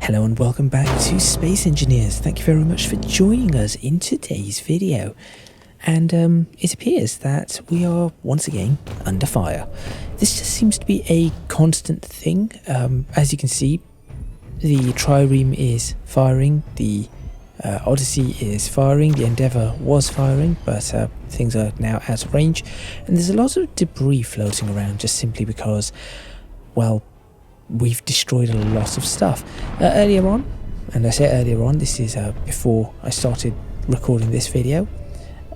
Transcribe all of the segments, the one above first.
Hello and welcome back to Space Engineers. Thank you very much for joining us in today's video. And it appears that we are once again under fire. This just seems to be a constant thing. As you can see, the Trireme is firing, the Odyssey is firing, the Endeavour was firing, but things are now out of range. And there's a lot of debris floating around just simply because, well, we've destroyed a lot of stuff. Earlier on, and I say earlier on, this is before I started recording this video,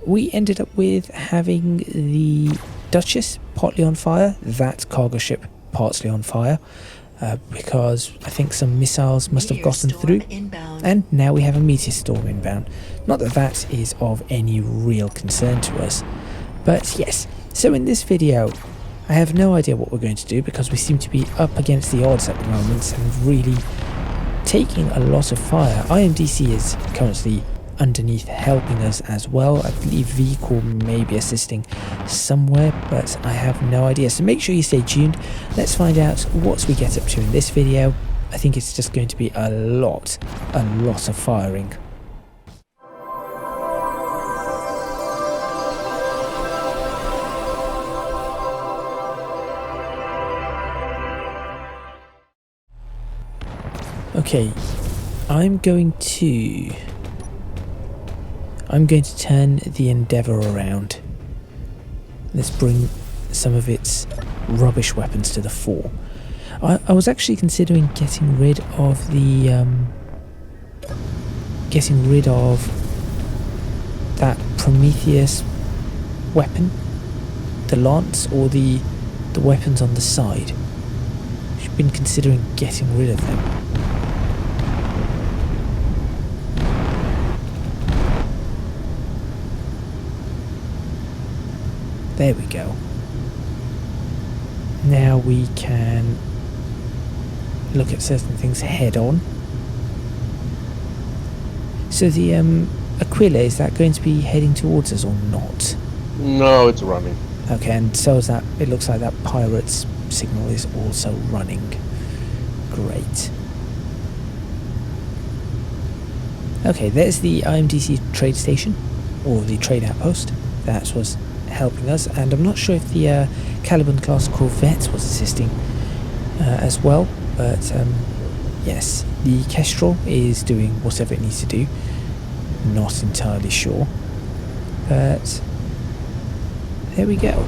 we ended up with having the Duchess partly on fire, that cargo ship partly on fire, because I think some missiles must have gotten through, and now we have a meteor storm inbound. Not that that is of any real concern to us, but yes. So in this video, I have no idea what we're going to do because we seem to be up against the odds at the moment and really taking a lot of fire. IMDC is currently underneath helping us as well. I believe Vehicle may be assisting somewhere, but I have no idea. So make sure you stay tuned. Let's find out what we get up to in this video. I think it's just going to be a lot of firing. Okay, I'm going to turn the Endeavour around. Let's bring some of its rubbish weapons to the fore. I was actually considering getting rid of the that Prometheus weapon, the lance, or the weapons on the side. I've been considering getting rid of them. There we go. Now we can look at certain things head on. So the Aquila, is that going to be heading towards us or not? No, it's running. Okay, and so is that. It looks like that pirate's signal is also running. Great. Okay, there's the IMDC trade station, or the trade outpost. That was helping us, and I'm not sure if the Caliban class corvette was assisting as well, but yes, the Kestrel is doing whatever it needs to do. Not entirely sure, but there we go.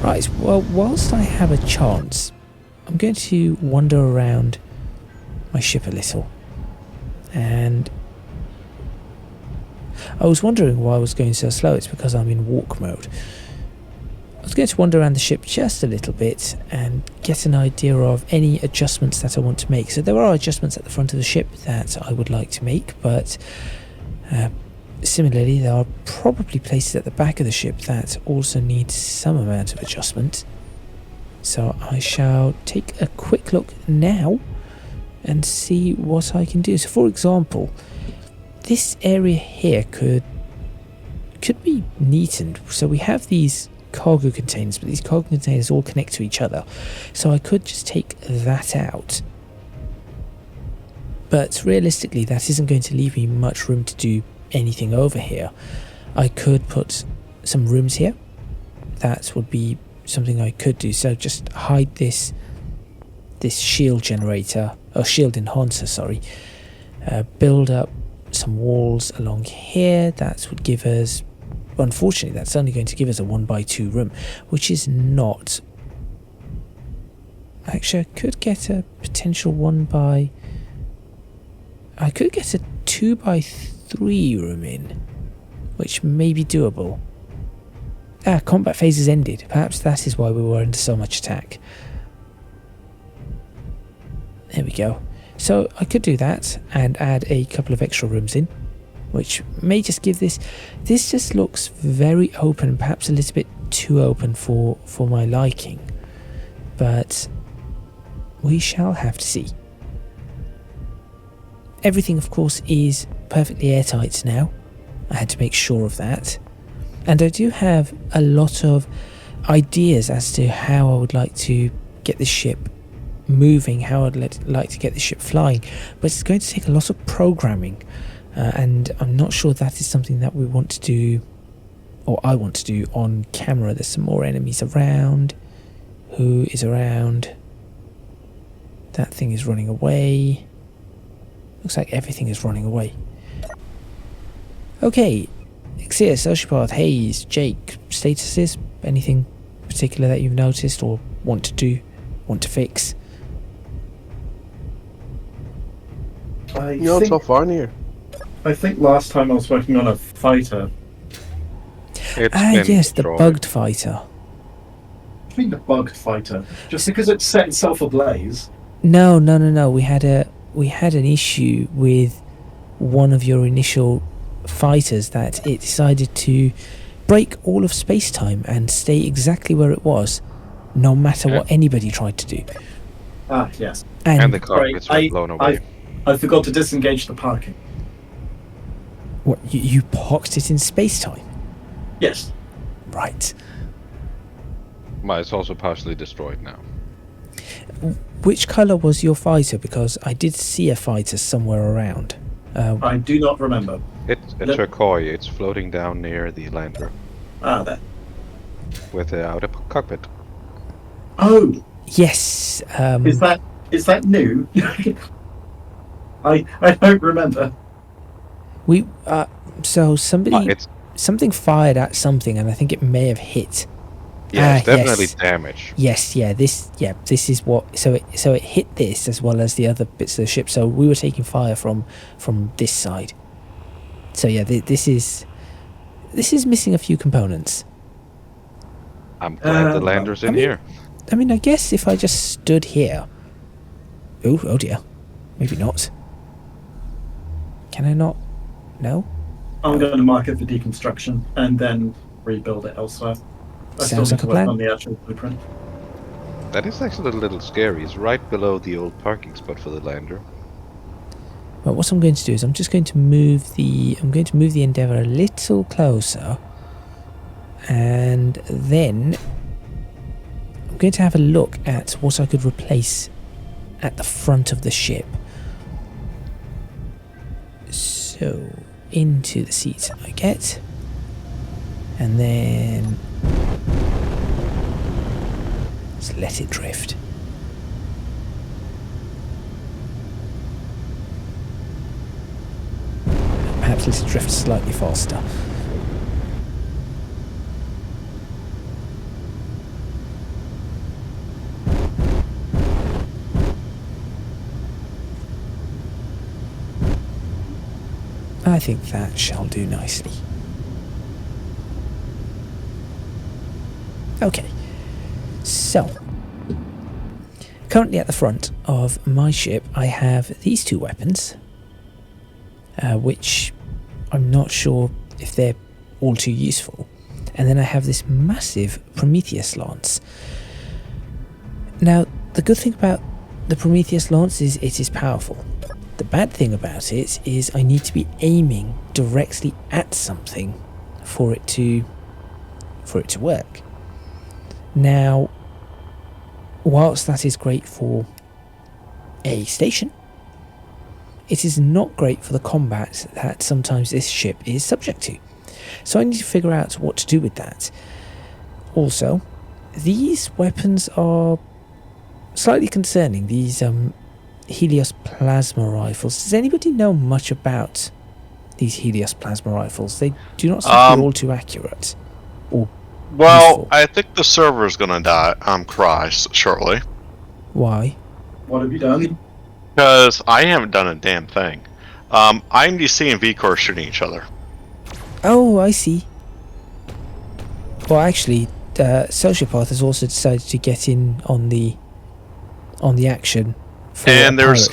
Right, well, whilst I have a chance, I'm going to wander around my ship a little, and I was wondering why I was going so slow. It's because I'm in walk mode. I was going to wander around the ship just a little bit and get an idea of any adjustments that I want to make. So there are adjustments at the front of the ship that I would like to make, but similarly there are probably places at the back of the ship that also need some amount of adjustment. So I shall take a quick look now and see what I can do. So for example, this area here could be neatened. So we have these cargo containers, but these cargo containers all connect to each other. So I could just take that out. But realistically, that isn't going to leave me much room to do anything over here. I could put some rooms here. That would be something I could do. So just hide this shield generator, or shield enhancer, sorry. Build up some walls along here. That would give us, unfortunately that's only going to give us a 1x2 room, which is not, actually I could get a potential I could get a 2x3 room in, which may be doable. Combat phase has ended. Perhaps that is why we were under so much attack. There we go. So I could do that and add a couple of extra rooms in, which may just give this just looks very open, perhaps a little bit too open for my liking, but we shall have to see. Everything of course is perfectly airtight now. I had to make sure of that, and I do have a lot of ideas as to how I would like to get this ship moving, how I'd like to get the ship flying, but it's going to take a lot of programming, and I'm not sure that is something that we want to do, or I want to do on camera. There's some more enemies around. Who is around? That thing is running away. Looks like everything is running away. Okay, Xia, Sociopath, Hayes, Jake, statuses, anything particular that you've noticed or want to do, want to fix? You're so far near. I think last time I was working on a fighter. Yes, the bugged fighter. I mean the bugged fighter. Just because it set itself ablaze. No. We had an issue with one of your initial fighters that it decided to break all of space-time and stay exactly where it was, no matter what anybody tried to do. Ah, yes. And the cockpits were blown away. I forgot to disengage the parking. What, you parked it in space-time? Yes. Right. Well, it's also partially destroyed now. Which colour was your fighter? Because I did see a fighter somewhere around. I do not remember. It's a turquoise. It's floating down near the lander. Ah, there. Without a cockpit. Oh! Yes. Is that new? I don't remember. So something fired at something, and I think it may have hit. Yeah, it's definitely damage. Yes, this is what. So it hit this as well as the other bits of the ship. So we were taking fire from this side. So yeah, this is missing a few components. I'm glad the lander's in here. I mean, I guess if I just stood here. Oh dear, maybe not. Can I not? No. I'm going to mark it for deconstruction and then rebuild it elsewhere. I Sounds still like need to a plan. work on the actual blueprint. That is actually a little scary. It's right below the old parking spot for the lander. Well, what I'm going to do is I'm going to move the Endeavour a little closer, and then I'm going to have a look at what I could replace at the front of the ship. So into the seats I get, and then let's let it drift. Perhaps let it drift slightly faster. I think that shall do nicely. Okay, so currently at the front of my ship I have these two weapons, which I'm not sure if they're all too useful, and then I have this massive Prometheus lance. Now, the good thing about the Prometheus lance is it is powerful. The bad thing about it is I need to be aiming directly at something for it to work. Now, whilst that is great for a station, it is not great for the combat that sometimes this ship is subject to. So I need to figure out what to do with that. Also, these weapons are slightly concerning. These Helios plasma rifles. Does anybody know much about these Helios plasma rifles? They do not seem to be all too accurate. Or useful. I think the server's gonna die. Cry shortly. Why? What have you done? Because I haven't done a damn thing. IMDC and VCore shooting each other. Oh, I see. Well, actually, Sociopath has also decided to get in on the action. And there's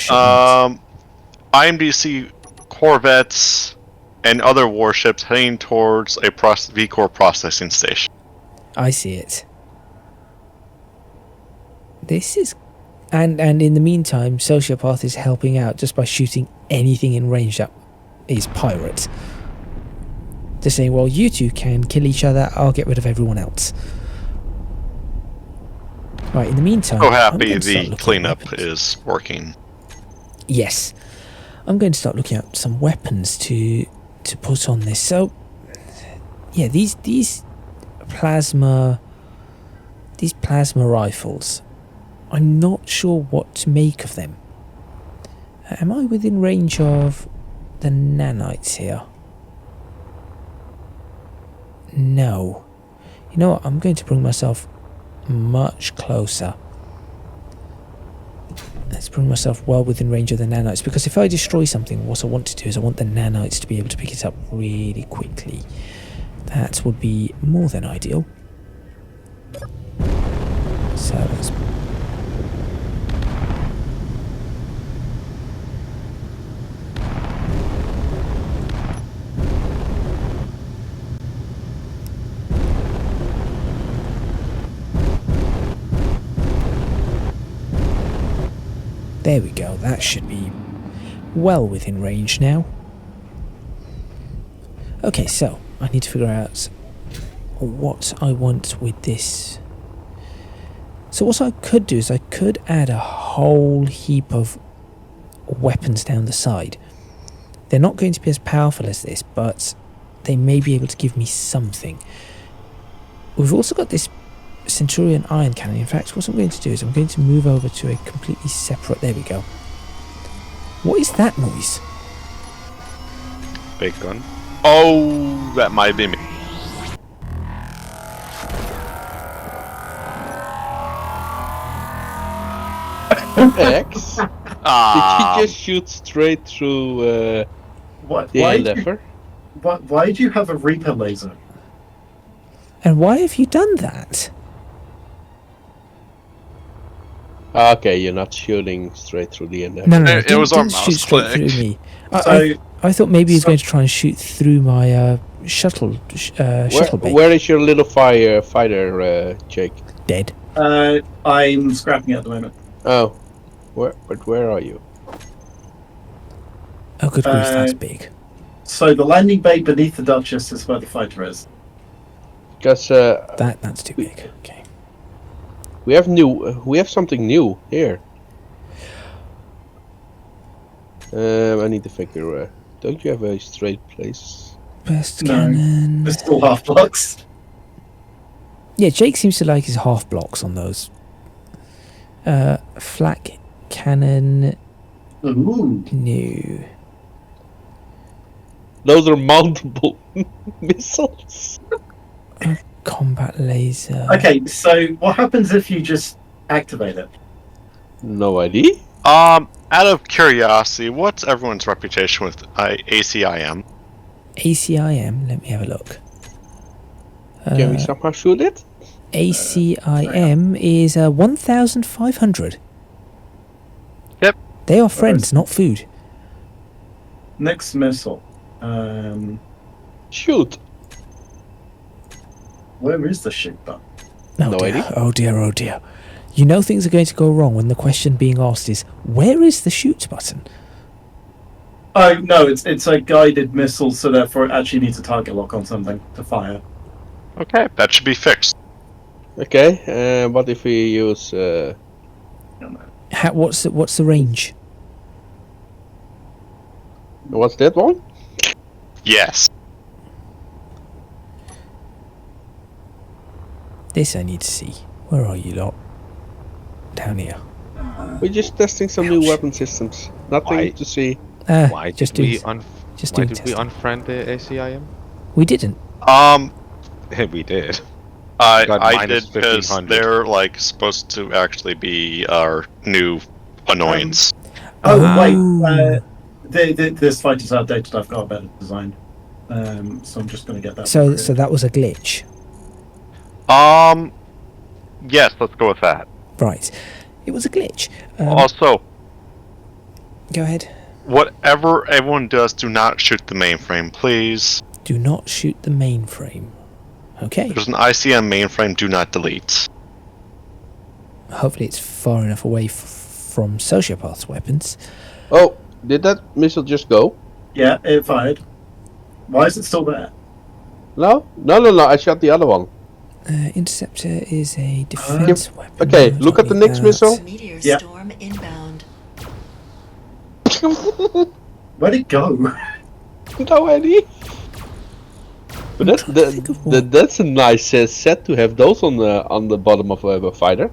IMDC corvettes and other warships heading towards a VCore processing station. I see it. This is... And in the meantime, Sociopath is helping out just by shooting anything in range that is pirate. They're saying, well, you two can kill each other, I'll get rid of everyone else. Right, in the meantime, So I'm happy going to start the looking at cleanup weapons. is working. Yes. I'm going to start looking at some weapons to put on this. So, yeah, these plasma rifles, I'm not sure what to make of them. Am I within range of the nanites here? No. You know what? I'm going to bring myself much closer. Let's bring myself well within range of the nanites, because if I destroy something, what I want to do is I want the nanites to be able to pick it up really quickly. That would be more than ideal. So let's... There we go, that should be well within range now. Okay, so I need to figure out what I want with this. So what I could do is I could add a whole heap of weapons down the side. They're not going to be as powerful as this, but they may be able to give me something. We've also got this Centurion iron cannon. In fact, what I'm going to do is I'm going to move over to a completely separate... There we go. What is that noise? Big gun. Oh, that might be me. X? Did he just shoot straight through What? the lever? Why do you have a Reaper laser? And why have you done that? Okay, you're not shooting straight through the lever. No, It was our mouse shoot straight click. through me. So, I thought maybe he was so- going to try and shoot through my shuttle bay. Where is your little fighter, Jake? Dead. I'm scrapping it at the moment. Oh, where are you? Oh, good grief, that's Uh, big. So the landing bay beneath the Duchess is where the fighter is. Because That's too big. Okay. we have something new here. I need to figure. Don't you have a straight place? Best No. cannon. There's still half blocks. Yeah, Jake seems to like his half blocks on those. Flak cannon. Ooh. New. Those are mountable missiles. Combat laser. Okay, so what happens if you just activate it? No idea. Out of curiosity, what's everyone's reputation with ACIM? ACIM. Let me have a look. Can we somehow shoot it? ACIM is 1,500. Yep. They are friends, not food. Next missile. Shoot. Where is the shoot button? Oh No dear. idea. Oh dear, oh dear. You know things are going to go wrong when the question being asked is, where is the shoot button? Oh no, it's a guided missile, so therefore it actually needs a target lock on something to fire. Okay, that should be fixed. Okay. What if we use? What's the range? What's that one? Yes. This I need to see. Where are you lot? Down here. We're just testing some new weapon systems. Nothing Why? to see. Why just did we doing, just why doing did we testing. unfriend the ACIM? We didn't. We did. I Got did minus because 1,500. they're like supposed to actually be our new annoyance. Oh Oh. wait, this fighter's outdated. I've got a better design, so I'm just going to get that. So upgraded. that was a glitch. Yes, let's go with that. Right. It was a glitch. Also, Go ahead. whatever everyone does, do not shoot the mainframe, please. Do not shoot the mainframe. Okay. There's an ICM mainframe, do not delete. Hopefully it's far enough away from sociopath's weapons. Oh, did that missile just go? Yeah, it fired. Why is it still there? No. I shot the other one. Interceptor is a defense weapon. Okay, I look don't at the need next that. missile. Meteor Yeah. storm inbound. Where'd it go? No, Eddie. But I'm trying to think of what. that's a nice set to have those on the bottom of a fighter.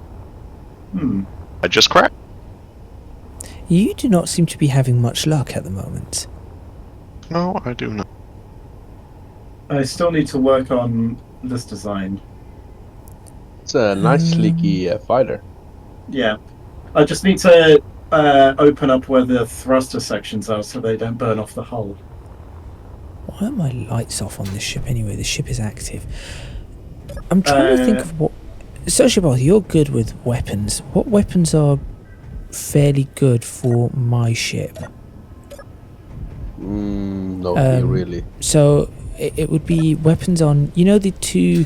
I just cracked. You do not seem to be having much luck at the moment. No, I do not. I still need to work on this design. It's a nice sleeky fighter. Yeah. I just need to open up where the thruster sections are so they don't burn off the hull. Why are my lights off on this ship anyway? The ship is active. I'm trying to think of what... Sociopath, you're good with weapons. What weapons are fairly good for my ship? No, really. So it would be weapons on... You know the two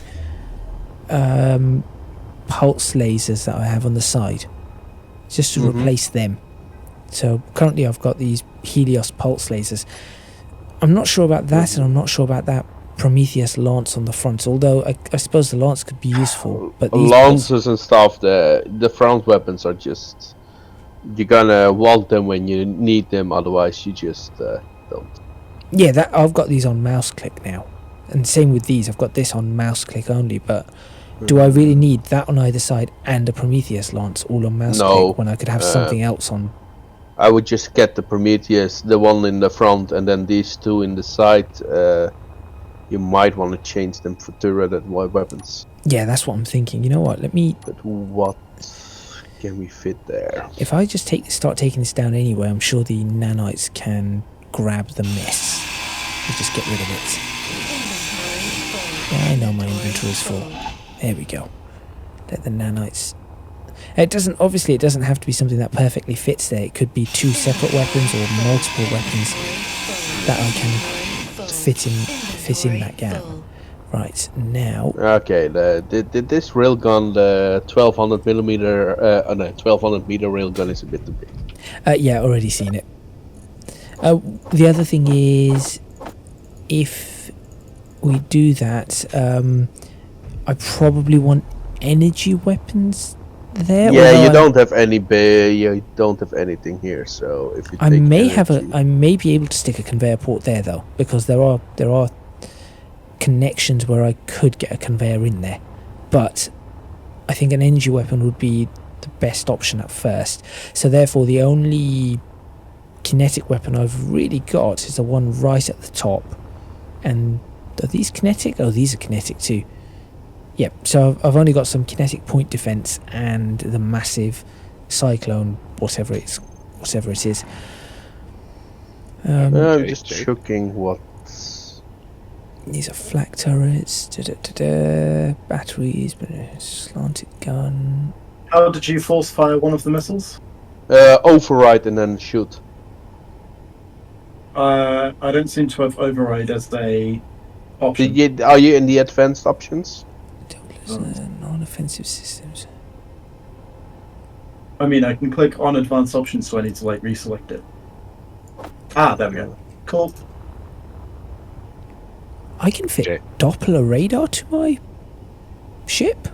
pulse lasers that I have on the side? Just to replace them. So currently I've got these Helios pulse lasers. I'm not sure about that, and I'm not sure about that Prometheus lance on the front. Although I suppose the lance could be useful, but these Lances and stuff. The front weapons are just you're gonna want them when you need them. Otherwise, you just don't. Yeah, that I've got these on mouse click now, and same with these. I've got this on mouse click only. But do I really need that on either side and a Prometheus lance all on mouse click when I could have something else on? I would just get the Prometheus, the one in the front, and then these two in the side. You might want to change them for turret weapons. Yeah, that's what I'm thinking. You know what? Let me. But what can we fit there? If I just start taking this down anyway, I'm sure the nanites can grab the miss. We'll just get rid of it. Yeah, I know my inventory is full. There we go. Let the nanites. It doesn't have to be something that perfectly fits there. It could be two separate weapons or multiple weapons that I can fit in that gap. Right, now. Okay, this railgun, the 1200 millimeter, 1200 meter railgun is a bit too big. Yeah, already seen it. The other thing is, if we do that, I probably want energy weapons there. Yeah, you don't have any you don't have anything here, so if you I take may energy, I may be able to stick a conveyor port there though, because there are connections where I could get a conveyor in there, but I think an energy weapon would be the best option at first. So therefore, the only kinetic weapon I've really got is the one right at the top. And are these kinetic? Oh, these are kinetic too. Yep, so I've only got some kinetic point defense and the massive cyclone, whatever it is. I'm Okay, just Jake. checking what. These are flak turrets, batteries, slanted gun. How did you force fire one of the missiles? Override and then shoot. I don't seem to have override as a option. Are you in the advanced options? Non-offensive systems. I mean, I can click on advanced options, so I need to like reselect it. Ah, there we go. Cool. I can fit Okay. Doppler radar to my ship.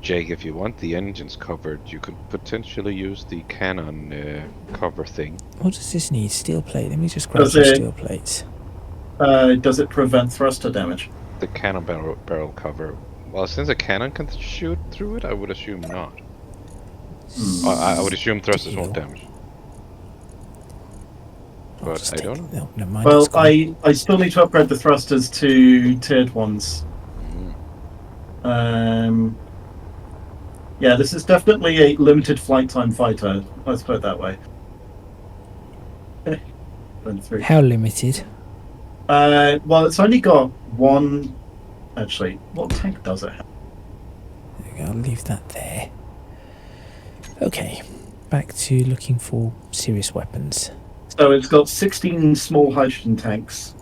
Jake, if you want the engines covered, you could potentially use the cannon cover thing. What does this need? Steel plate. Let me just grab Does some it- steel plates. Does it prevent thruster damage? The cannon barrel cover. Well, since a cannon can shoot through it, I would assume not. I would assume thrusters won't damage. I'll But just I take- don't know. No, never mind. Well, it's gone. I still need to upgrade the thrusters to tiered ones. Yeah, this is definitely a limited flight time fighter. Let's put it that way. Run through. How limited? Well, it's only got one. Actually, what tank does it have? There we go, I'll leave that there. Okay, back to looking for serious weapons. So it's got 16 small hydrogen tanks.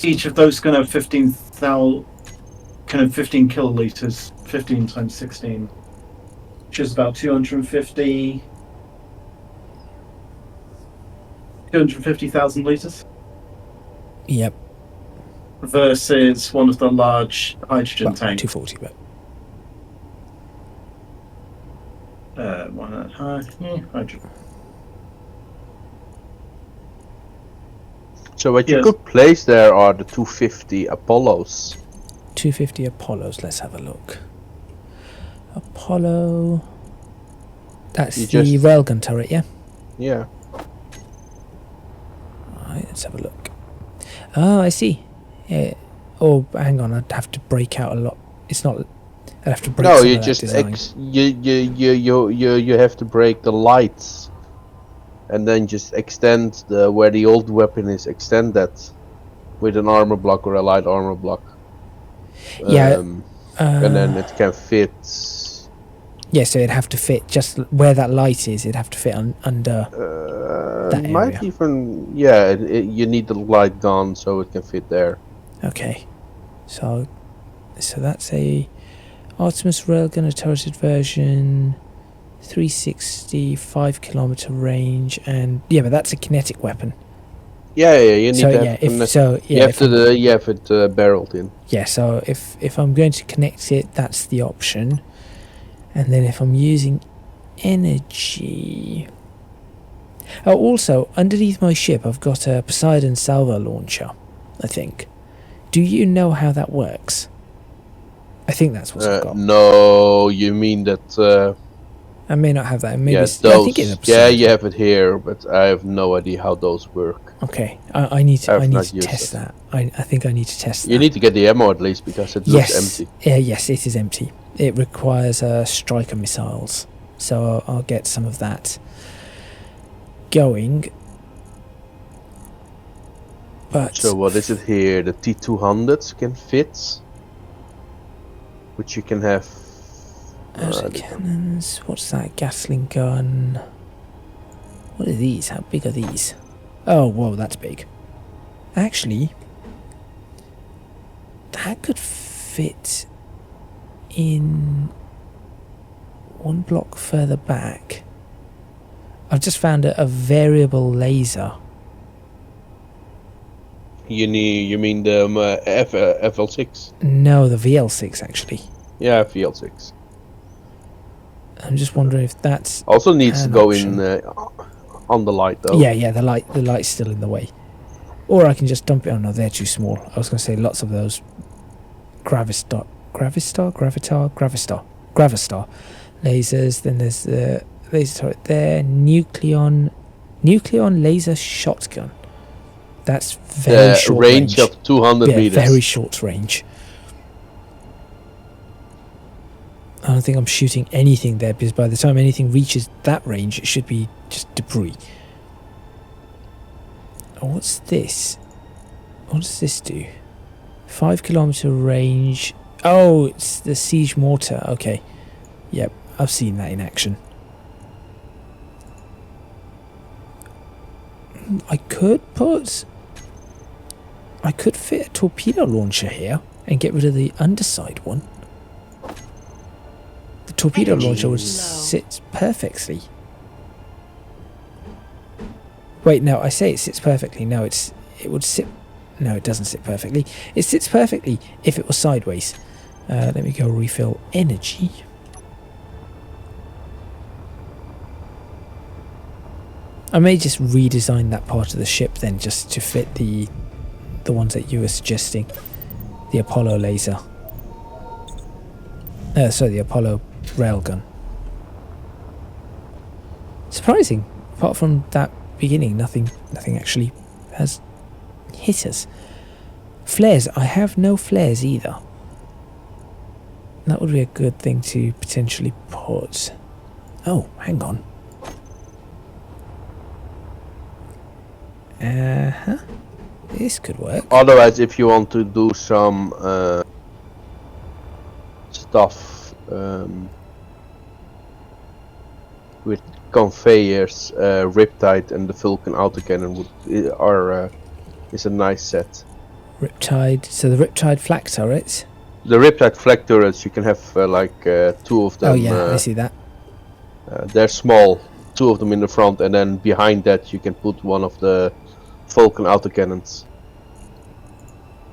Each of those going to have 15,000, kind of 15 kiloliters, 15 times 16, which is about 250,000 liters. Yep. versus one of the large hydrogen Well, tanks. 240, but Hydrogen. So what you Yes. could place there are the 250 Apollos. 250 Apollos. Let's have a look. Apollo. That's You the just- railgun turret, yeah? Yeah. Alright, let's have a look. Oh, I see. Yeah. Oh, hang on. I'd have to break out a lot. It's not. I'd have to break No, some you of that just design. you have to break the lights, and then just extend where the old weapon is. Extend that with an armor block or a light armor block. Yeah, and then it can fit. Yeah, so it'd have to fit just where that light is. It'd have to fit under. That Might area. even you need the light gone so it can fit there. Okay, so that's a Artemis railgun, a turreted version, 360, 5 kilometer range, and yeah, but that's a kinetic weapon. Yeah, you need So to have yeah, it connect- you have it barreled in. Yeah, so if I'm going to connect it, that's the option. And then if I'm using energy... Oh, also, underneath my ship, I've got a Poseidon salvo launcher, I think. Do you know how that works? I think that's what I've got. No, you mean that? I may not have that. Maybe Yeah, I think it's a Poseidon. you have it here, but I have no idea how those work. Okay, I need to, I've I need not to used test it. that. I think I need to test that. You need to get the ammo at least because it looks empty. Yes, it is empty. It requires striker missiles, so I'll get some of that going. But So what is it here? The T200s can fit, which you can have. cannons. What's that? Gatling gun. What are these? How big are these? Oh, whoa, that's big. Actually, that could fit in one block further back. I've just found a variable laser. You mean the FL6? No, the VL6 actually. Yeah, VL6. I'm just wondering if that's... Also needs to An go option. in on the light though. Yeah, the light's still in the way. Or I can just dump it. Oh no, they're too small. I was going to say lots of those Gravistar lasers. Then there's the laser turret there. Nucleon laser shotgun. That's very short range of 200 yeah, meters. very short range. I don't think I'm shooting anything there because by the time anything reaches that range, it should be just debris. Oh, what's this? What does this do? 5 kilometer range. Oh, it's the siege mortar. Okay. Yep, I've seen that in action. I could fit a torpedo launcher here and get rid of the underside one. The torpedo Energy launcher would low. sit perfectly. Wait, no, I say it sits perfectly. No, it would sit... No, it doesn't sit perfectly. It sits perfectly if it was sideways. Let me go refill energy. I may just redesign that part of the ship then just to fit the ones that you were suggesting. The Apollo laser. Sorry, the Apollo railgun. Surprising. Apart from that beginning, nothing actually has hit us. Flares. I have no flares either. That would be a good thing to potentially put. Oh, hang on. This could work. Otherwise, if you want to do some stuff with conveyors, Riptide and the Vulcan autocannon is a nice set. Riptide. So the Riptide flak turrets. The Riptide flak turrets, you can have two of them. Oh yeah, I see that. They're small, two of them in the front, and then behind that you can put one of the Vulcan autocannons.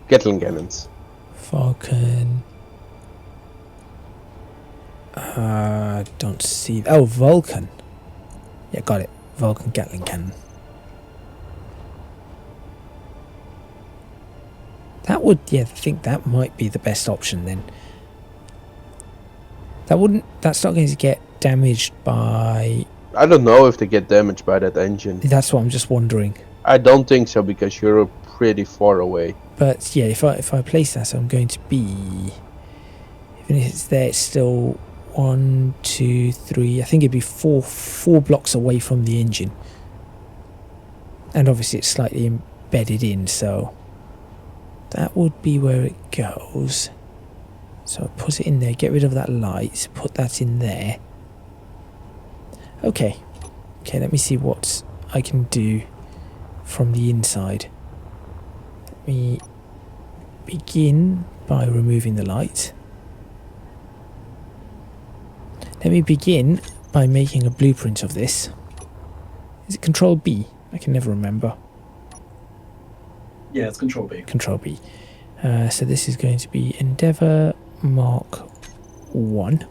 Gatling cannons. Vulcan. Don't see. Oh, Vulcan. Yeah, got it. Vulcan Gatling cannon. That would, yeah, I think that might be the best option then. That's not going to get damaged by... I don't know if they get damaged by that engine. That's what I'm just wondering. I don't think so, because you're pretty far away. But yeah, if I place that, I'm going to be... Even if it's there, it's still 1, 2, 3... I think it'd be four blocks away from the engine. And obviously it's slightly embedded in, so... That would be where it goes. So I put it in there, get rid of that light, put that in there. Okay, let me see what I can do from the inside. Let me begin by removing the light. Let me begin by making a blueprint of this. Is it Control B? I can never remember. Yeah, it's Control B. Control B. So this is going to be Endeavour Mark 1.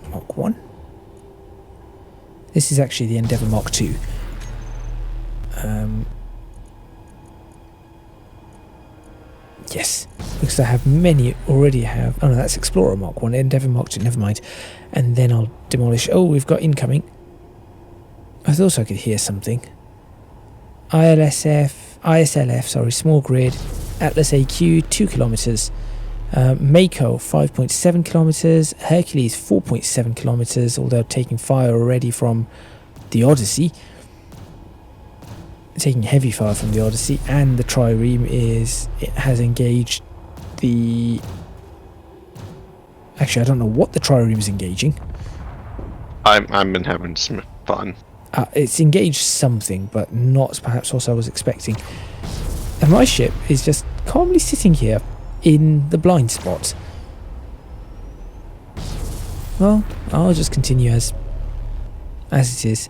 Mark 1. This is actually the Endeavour Mark 2. Yes, because I have many already have. Oh no, that's Explorer Mark 1, Endeavour Mark 2, never mind. And then I'll demolish. Oh, we've got incoming. I thought I could hear something. ISLF, sorry, small grid. Atlas AQ, 2 kilometers. Mako, 5.7 kilometers. Hercules, 4.7 kilometers, although taking fire already from the Odyssey. Taking heavy fire from the Odyssey, and the trireme has engaged the... Actually, I don't know what the trireme is engaging. I've been having some fun. It's engaged something, but not perhaps what I was expecting. And my ship is just calmly sitting here in the blind spot. Well, I'll just continue as it is.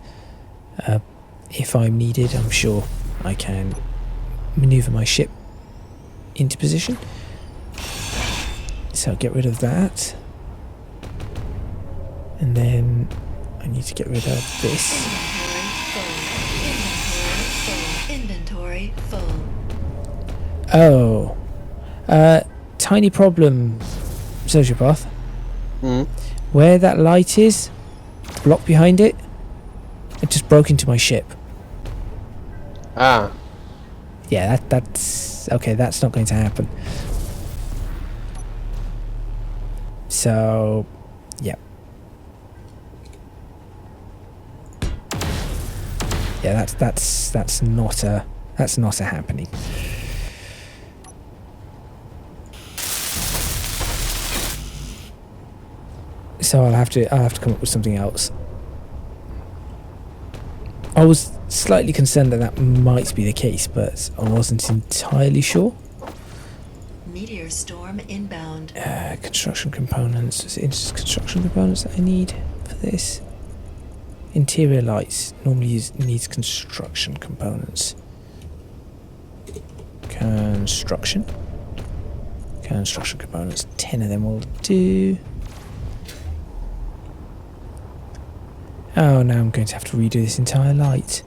If I'm needed, I'm sure I can maneuver my ship into position. So I'll get rid of that. And then I need to get rid of this. Inventory full. Oh. Tiny problem, sociopath. Where that light is, block behind it, it just broke into my ship. Ah. Yeah, that's... Okay, that's not going to happen. So... Yeah. Yeah, that's not a happening. So I'll have to come up with something else. I was slightly concerned that might be the case, but I wasn't entirely sure. Meteor storm inbound. Construction components. Is it construction components that I need for this? Interior lights normally needs construction components. Construction components. 10 of them will do. Oh, now I'm going to have to redo this entire light.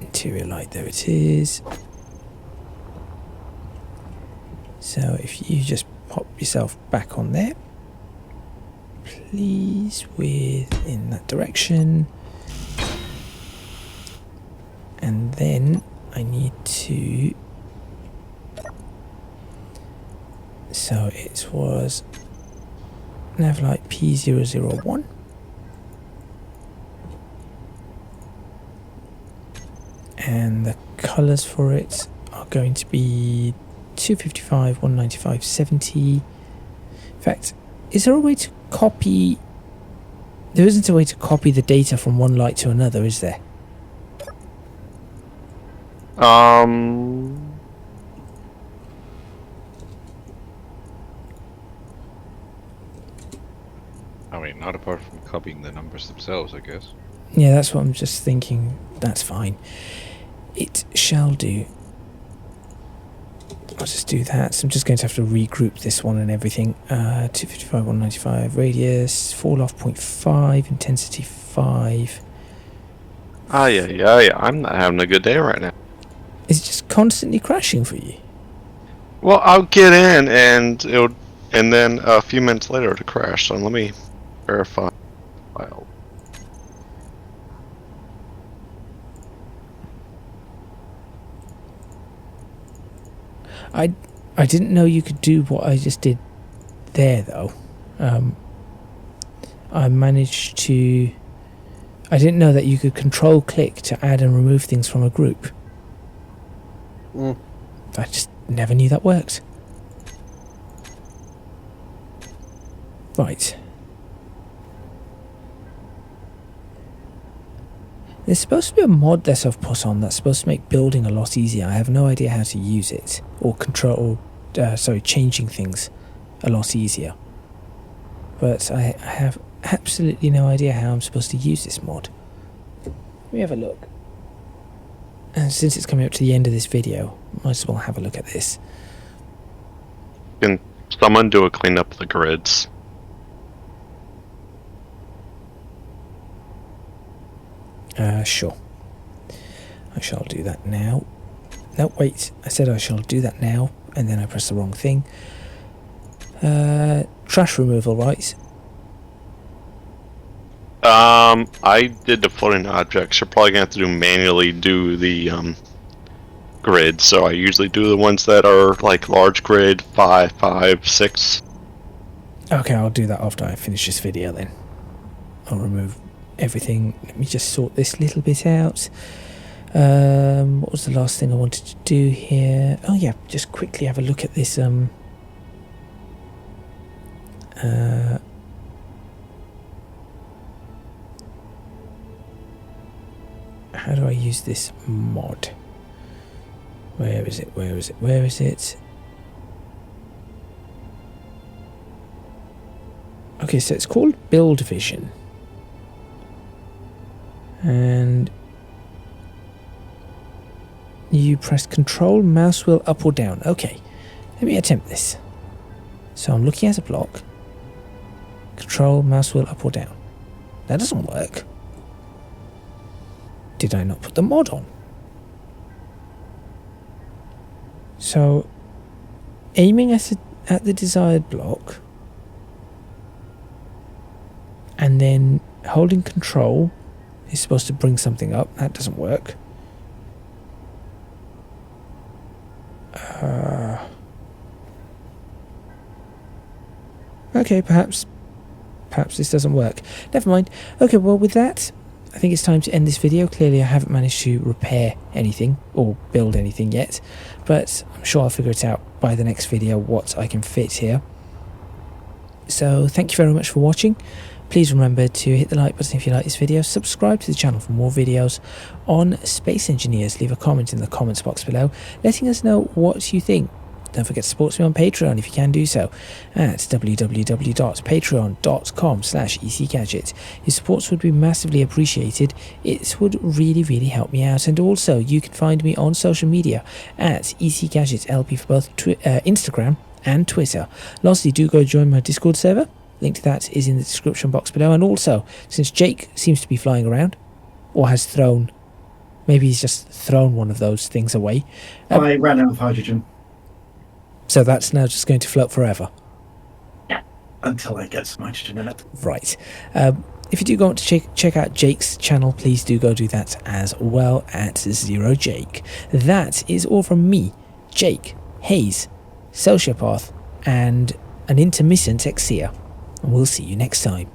Interior light, there it is. So if you just pop yourself back on there, please, in that direction. And then I need to... So it was Navlight P001. And the colours for it are going to be 255, 195, 70. In fact, is there a way to copy... There isn't a way to copy the data from one light to another, is there? I mean, not apart from copying the numbers themselves, I guess. Yeah, that's what I'm just thinking. That's fine. It shall do. I'll just do that. So I'm just going to have to regroup this one and everything. 255, 195 radius, fall off 0.5, intensity 5. Yeah. I'm not having a good day right now. Is it just constantly crashing for you? Well, I'll get in and then a few minutes later it'll crash. So let me verify. File. I didn't know you could do what I just did there, though. I managed to... I didn't know that you could control-click to add and remove things from a group. Mm. I just never knew that worked. Right. There's supposed to be a mod that I've put on that's supposed to make building a lot easier. I have no idea how to use it. Or changing things a lot easier. But I have absolutely no idea how I'm supposed to use this mod. Let me have a look. And since it's coming up to the end of this video, might as well have a look at this. Can someone do a cleanup of the grids? Sure. I shall do that now. No, wait. I said I shall do that now, and then I pressed the wrong thing. Trash removal, right? I did the floating objects. You're probably gonna have to manually do the grid. So I usually do the ones that are like large grid, 5, 5, 6. Okay, I'll do that after I finish this video then. I'll remove everything. Let me just sort this little bit out. What was the last thing I wanted to do here? Oh yeah, just quickly have a look at this how do I use this mod? Where is it? Okay, so it's called Build Vision. And you press Control mouse wheel up or down. Okay, let me attempt this. So I'm looking at a block. Control mouse wheel up or down. That doesn't work. Did I not put the mod on? So aiming at the desired block and then holding Control is supposed to bring something up. That doesn't work. Okay, perhaps this doesn't work. Never mind. Okay, well with that, I think it's time to end this video. Clearly I haven't managed to repair anything or build anything yet, but I'm sure I'll figure it out by the next video what I can fit here. So thank you very much for watching. Please remember to hit the like button if you like this video, subscribe to the channel for more videos on Space Engineers, leave a comment in the comments box below letting us know what you think. Don't forget to support me on Patreon if you can do so at www.patreon.com/ecgadget. Your supports would be massively appreciated. It would really help me out. And also you can find me on social media at ecgadgetlp for both Instagram and Twitter. Lastly, do go join my Discord server. Link to that is in the description box below. And also, since Jake seems to be flying around, or has thrown, maybe he's just thrown one of those things away. I ran out of hydrogen. So that's now just going to float forever. Yeah, until I get some hydrogen in it. Right. If you do go on to check out Jake's channel, please do go do that as well at Zero Jake. That is all from me, Jake, Hayes, Sociopath, and an intermittent Exia. And we'll see you next time.